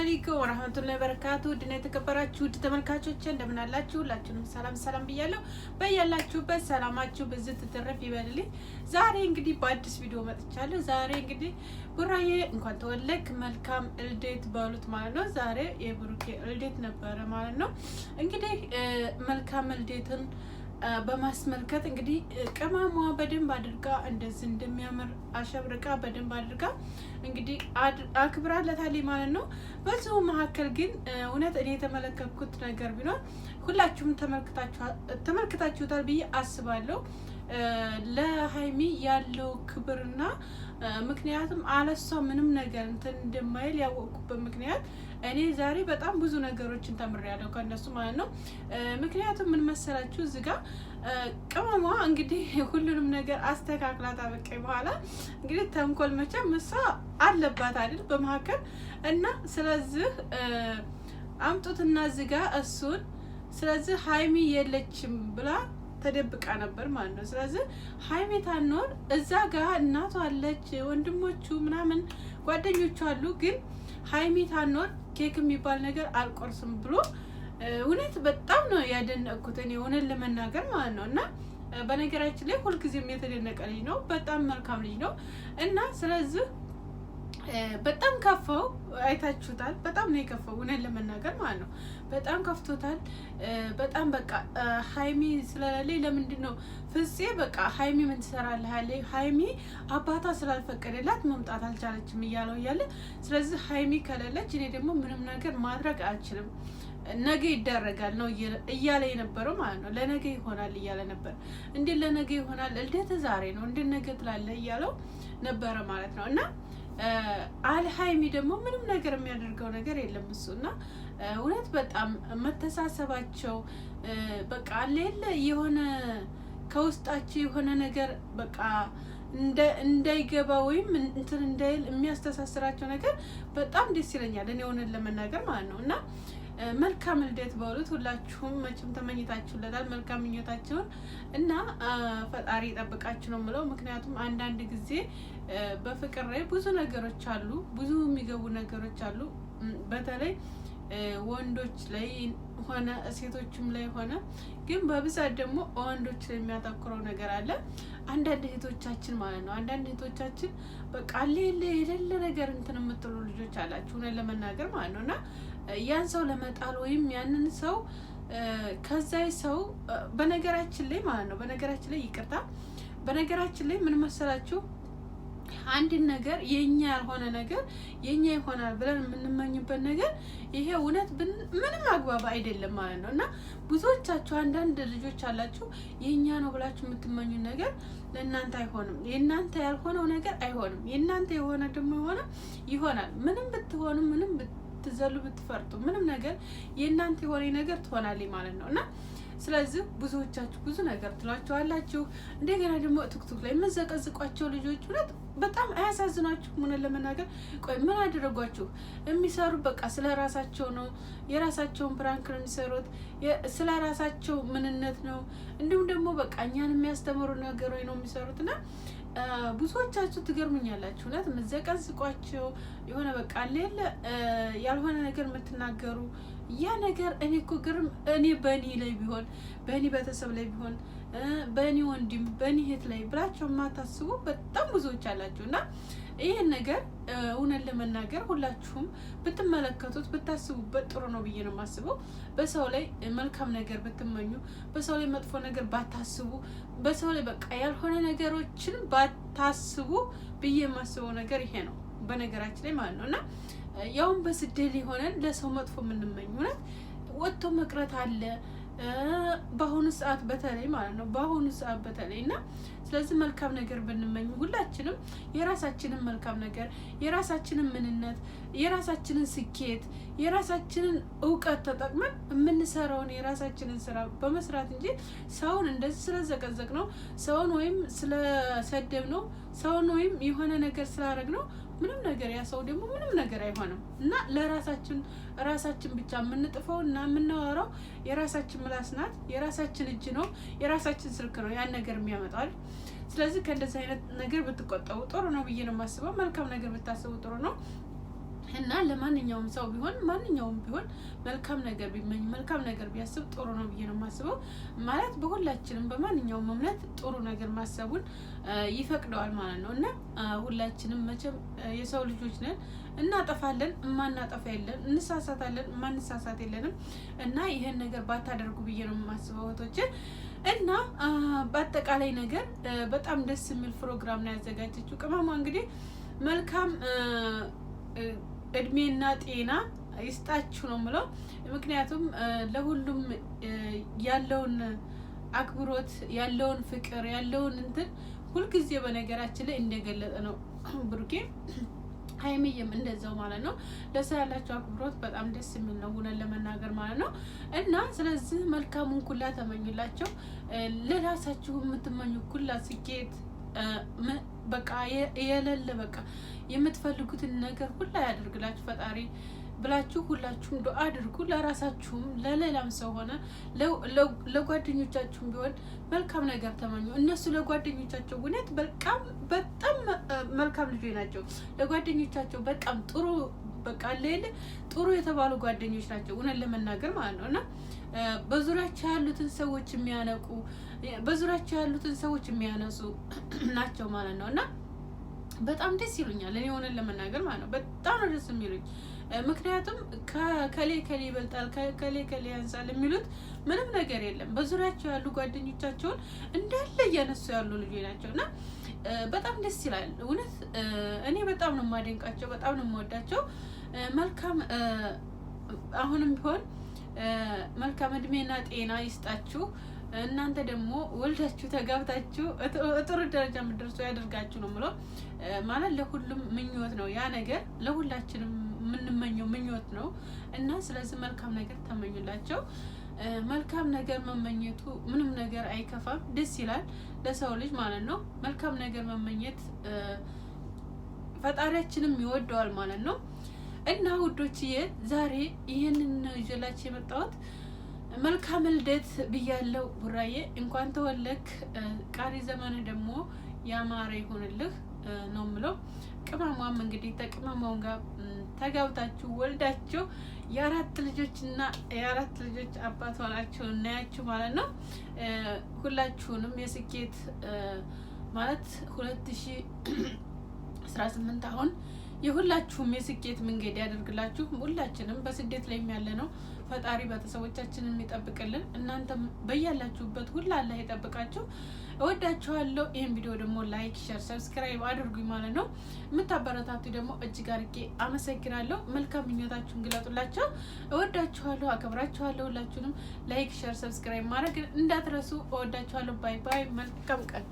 አለይኩም ወራህመቱላሂ ወበረካቱ። ድና የተከበራችሁ ውድ ተመልካቾች እንደምን አላችሁ? ሁላችሁንም ሰላም ብያለሁ። በያላችሁበት ሰላማችሁ ብዝት ትተረፍ ይበልልኝ። ዛሬ እንግዲህ በአዲስ ቪዲዮ መጥቻለሁ። ዛሬ እንግዲህ ቡራዬ እንኳን ተወለድክ መልካም ልደት በሉት ማለት ነው። ዛሬ የብሩኬ ልደት ነበረ ማለት ነው። እንግዲህ መልካም ልደትን በማስመልከት እንግዲህ ቅመሟ በደንብ አድርጋ እንደዚህ እንደሚያምር አሸብርቃ በደንብ አድርጋ እንግዲህ አክብራለታለች ማለት ነው። በዚሁ መካከል ግን እውነት እኔ የተመለከትኩት ነገር ቢኖር ሁላችሁም ተመልክታችሁታል ብዬ አስባለሁ። ለሀይሚ ያለው ክብርና ምክንያቱም አለሷ ምንም ነገር እንትን እንደማይል ያወቅኩበት ምክንያት እኔ ዛሬ በጣም ብዙ ነገሮችን ተምሬያለሁ ከነሱ ማለት ነው። ምክንያቱም ምን መሰላችሁ እዚህ ጋር ቅመሟ እንግዲህ ሁሉንም ነገር አስተካክላ ታበቀኝ በኋላ እንግዲህ ተንኮል መቼም እሷ አለባት አይደል በመካከል እና ስለዚህ አምጡትና እዚህ ጋር እሱን ስለዚህ ሀይሚ የለችም ብላ ተደብቃ ነበር ማለት ነው። ስለዚህ ሀይሚ ታኖር እዛ ጋር እናቷ አለች፣ ወንድሞቹ ምናምን ጓደኞቹ አሉ። ግን ሀይሚ ታኖር ኬክ የሚባል ነገር አልቆርስም ብሎ እውነት በጣም ነው ያደነቅኩት እኔ እውነት ለመናገር ማለት ነው። እና በነገራችን ላይ ሁልጊዜም የተደነቀ ልጅ ነው፣ በጣም መልካም ልጅ ነው። እና ስለዚህ በጣም ከፋው፣ አይታችሁታል። በጣም ነው የከፋው እውነት ለመናገር ማለት ነው። በጣም ከፍቶታል። በጣም በቃ ሀይሚ ስለሌለኝ ለምንድን ነው ፍፄ በቃ ሀይሚ ምን ትሰራለህ አለ። ሀይሚ አባቷ ስላልፈቀደላት መምጣት አልቻለችም እያለ ስለዚህ ሀይሚ ከሌለች እኔ ደግሞ ምንም ነገር ማድረግ አልችልም፣ ነገ ይደረጋል ነው እያለ የነበረው ማለት ነው። ለነገ ይሆናል እያለ ነበር። እንዴት ለነገ ይሆናል? ልደት ዛሬ ነው እንዴት ነገ ትላለህ እያለው ነበረ ማለት ነው። እና ሀይሚ ደግሞ ምንም ነገር የሚያደርገው ነገር የለም እሱ እና እውነት በጣም መተሳሰባቸው በቃ ሌለ የሆነ ከውስጣቸው የሆነ ነገር በቃ እንዳይገባ ወይም እንትን እንዳይል የሚያስተሳስራቸው ነገር በጣም ደስ ይለኛል እኔ እውነት ለመናገር ማለት ነው። እና መልካም ልደት በሉት ሁላችሁም መቼም ተመኝታችሁለታል መልካም ምኞታችሁን እና ፈጣሪ ይጠብቃችሁ ነው የምለው። ምክንያቱም አንዳንድ ጊዜ በፍቅር ላይ ብዙ ነገሮች አሉ፣ ብዙ የሚገቡ ነገሮች አሉ። በተለይ ወንዶች ላይ ሆነ ሴቶችም ላይ ሆነ ግን በብዛት ደግሞ ወንዶች ላይ የሚያተኩረው ነገር አለ። አንዳንድ እህቶቻችን ማለት ነው አንዳንድ እህቶቻችን በቃ የሌለ ነገር እንትን የምትሉ ልጆች አላችሁ እውነት ለመናገር ማለት ነው። እና ያን ሰው ለመጣል ወይም ያንን ሰው ከዛ ሰው በነገራችን ላይ ማለት ነው በነገራችን ላይ ይቅርታ፣ በነገራችን ላይ ምን መሰላችሁ አንድን ነገር የኛ ያልሆነ ነገር የኛ ይሆናል ብለን የምንመኝበት ነገር ይሄ እውነት ምንም አግባብ አይደለም ማለት ነው። እና ብዙዎቻችሁ አንዳንድ ልጆች አላችሁ የኛ ነው ብላችሁ የምትመኙ ነገር ለእናንተ አይሆንም፣ የእናንተ ያልሆነው ነገር አይሆንም። የእናንተ የሆነ ደግሞ ይሆናል። ምንም ብትሆኑ ምንም ብትዘሉ ብትፈርጡ ምንም ነገር የእናንተ የሆነ ነገር ትሆናለች ማለት ነው። እና ስለዚህ ብዙዎቻችሁ ብዙ ነገር ትሏቸዋላችሁ። እንደገና ደግሞ ቲክቶክ ላይ የምዘቀዝቋቸው ልጆች እውነት በጣም አያሳዝናችሁ? ምን ለመናገር ቆይ ምን አደረጓችሁ? የሚሰሩ በቃ ስለ ራሳቸው ነው፣ የራሳቸውን ፕራንክ ነው የሚሰሩት፣ ስለ ራሳቸው ምንነት ነው። እንዲሁም ደግሞ በቃ እኛን የሚያስተምሩ ነገሮች ነው የሚሰሩት። እና ብዙዎቻችሁ ትገርሙኛላችሁ እውነት የምዘቀዝቋቸው የሆነ በቃ ሌለ ያልሆነ ነገር የምትናገሩ ያ ነገር እኔ እኮ ግርም እኔ በእኔ ላይ ቢሆን በእኔ ቤተሰብ ላይ ቢሆን በእኔ ወንድም በእኔ እህት ላይ ብላችሁ የማታስቡ በጣም ብዙዎች አላችሁ። እና ይህን ነገር እውነት ለመናገር ሁላችሁም ብትመለከቱት ብታስቡበት ጥሩ ነው ብዬ ነው የማስበው። በሰው ላይ መልካም ነገር ብትመኙ፣ በሰው ላይ መጥፎ ነገር ባታስቡ፣ በሰው ላይ በቃ ያልሆነ ነገሮችን ባታስቡ ብዬ የማስበው ነገር ይሄ ነው በነገራችን ላይ ማለት ነው። እና ያውን በስደት ሆነን ለሰው መጥፎ የምንመኝ እውነት ወጥቶ መቅረት አለ በአሁኑ ሰዓት በተለይ ማለት ነው በአሁኑ ሰዓት በተለይ። እና ስለዚህ መልካም ነገር ብንመኝ ሁላችንም የራሳችንን መልካም ነገር የራሳችንን ምንነት የራሳችንን ስኬት የራሳችንን እውቀት ተጠቅመን የምንሰራውን የራሳችንን ስራ በመስራት እንጂ ሰውን እንደዚህ ስለዘቀዘቅ ነው ሰውን ወይም ስለሰደብ ነው ሰውን ወይም የሆነ ነገር ስላደረግ ነው ምንም ነገር ያ ሰው ደግሞ ምንም ነገር አይሆንም። እና ራሳችን ብቻ የምንጥፈው እና የምናወራው የራሳችን ምላስ ናት፣ የራሳችን እጅ ነው፣ የራሳችን ስልክ ነው ያን ነገር የሚያመጣው። ስለዚህ ከእንደዚህ አይነት ነገር ብትቆጠቡ ጥሩ ነው ብዬ ነው የማስበው። መልካም ነገር ብታስቡ ጥሩ ነው። እና ለማንኛውም ሰው ቢሆን ማንኛውም ቢሆን መልካም ነገር ቢመኝ መልካም ነገር ቢያስብ ጥሩ ነው ብዬ ነው የማስበው። ማለት በሁላችንም በማንኛውም እምነት ጥሩ ነገር ማሰቡን ይፈቅደዋል ማለት ነው። እና ሁላችንም መቼም የሰው ልጆች ነን፣ እናጠፋለን፣ እማናጠፋ የለን፣ እንሳሳታለን፣ እማንሳሳት የለንም። እና ይሄን ነገር ባታደርጉ ብዬ ነው የማስበው እህቶቼ። እና በአጠቃላይ ነገር በጣም ደስ የሚል ፕሮግራም ነው ያዘጋጀችው ቅመሟ። እንግዲህ መልካም እድሜና ጤና ይስጣችሁ ነው የምለው። ምክንያቱም ለሁሉም ያለውን አክብሮት ያለውን ፍቅር ያለውን እንትን ሁልጊዜ በነገራችን ላይ እንደገለጠ ነው ብሩኬ፣ ሀይሚዬም እንደዛው ማለት ነው። ለሰው ያላቸው አክብሮት በጣም ደስ የሚል ነው ሆነን ለመናገር ማለት ነው። እና ስለዚህ መልካሙን ኩላ ተመኙላቸው። ለራሳችሁ የምትመኙ ኩላ ስኬት በቃ የሌለ በቃ የምትፈልጉትን ነገር ሁላ ያደርግላችሁ ፈጣሪ ብላችሁ ሁላችሁም ዱአ አድርጉ። ለራሳችሁም ለሌላም ሰው ሆነ ለጓደኞቻችሁም ቢሆን መልካም ነገር ተመኙ። እነሱ ለጓደኞቻቸው እውነት በጣም መልካም ልጆች ናቸው። ለጓደኞቻቸው በጣም ጥሩ በቃ ሌለ ጥሩ የተባሉ ጓደኞች ናቸው እውነት ለመናገር ማለት ነው። እና በዙሪያቸው ያሉትን ሰዎች የሚያነቁ በዙሪያቸው ያሉትን ሰዎች የሚያነሱ ናቸው ማለት ነው። እና በጣም ደስ ይሉኛል እኔ ሆነን ለመናገር ማለት ነው። በጣም ነው ደስ የሚሉኝ። ምክንያቱም ከሌ ይበልጣል ከሌ ያንሳል የሚሉት ምንም ነገር የለም። በዙሪያቸው ያሉ ጓደኞቻቸውን እንዳለ እያነሱ ያሉ ልጆች ናቸው። እና በጣም ደስ ይላል እውነት። እኔ በጣም ነው የማደንቃቸው፣ በጣም ነው የምወዳቸው። መልካም አሁንም ቢሆን መልካም እድሜና ጤና ይስጣችሁ። እናንተ ደግሞ ወልዳችሁ ተጋብታችሁ ጥሩ ደረጃ የምትደርሱ ያደርጋችሁ ነው የምለው። ማለት ለሁሉም ምኞት ነው ያ ነገር፣ ለሁላችንም የምንመኘው ምኞት ነው። እና ስለዚህ መልካም ነገር ተመኙላቸው። መልካም ነገር መመኘቱ ምንም ነገር አይከፋም፣ ደስ ይላል ለሰው ልጅ ማለት ነው። መልካም ነገር መመኘት ፈጣሪያችንም ይወደዋል ማለት ነው። እና ውዶችዬ ዛሬ ይህንን ይዤላችሁ የመጣሁት መልካም ልደት ብያለሁ። ቡራዬ እንኳን ተወለክ፣ ቃሪ ዘመን ደግሞ ያማረ ይሆንልህ ነው የምለው። ቅመሟም እንግዲህ ተቅመሟም ጋር ተጋብታችሁ ወልዳችሁ የአራት ልጆች አባት ሆናችሁ እናያችሁ ማለት ነው። ሁላችሁንም የስኬት ማለት 2018 አሁን የሁላችሁም የስኬት መንገድ ያደርግላችሁ። ሁላችንም በስደት ላይ ያለ ነው ፈጣሪ ቤተሰቦቻችንን የሚጠብቅልን። እናንተም በያላችሁበት ሁላ አላህ ይጠብቃችሁ። እወዳችኋለሁ። ይሄን ቪዲዮ ደግሞ ላይክ፣ ሼር፣ ሰብስክራይብ አድርጉኝ ማለት ነው። የምታበረታቱ ደግሞ እጅግ አድርጌ አመሰግናለሁ። መልካም ምኞታችሁን ግለጡላቸው። እወዳችኋለሁ፣ አከብራችኋለሁ። ሁላችሁንም ላይክ፣ ሼር፣ ሰብስክራይብ ማድረግ እንዳትረሱ። እወዳችኋለሁ። ባይ ባይ። መልካም ቀን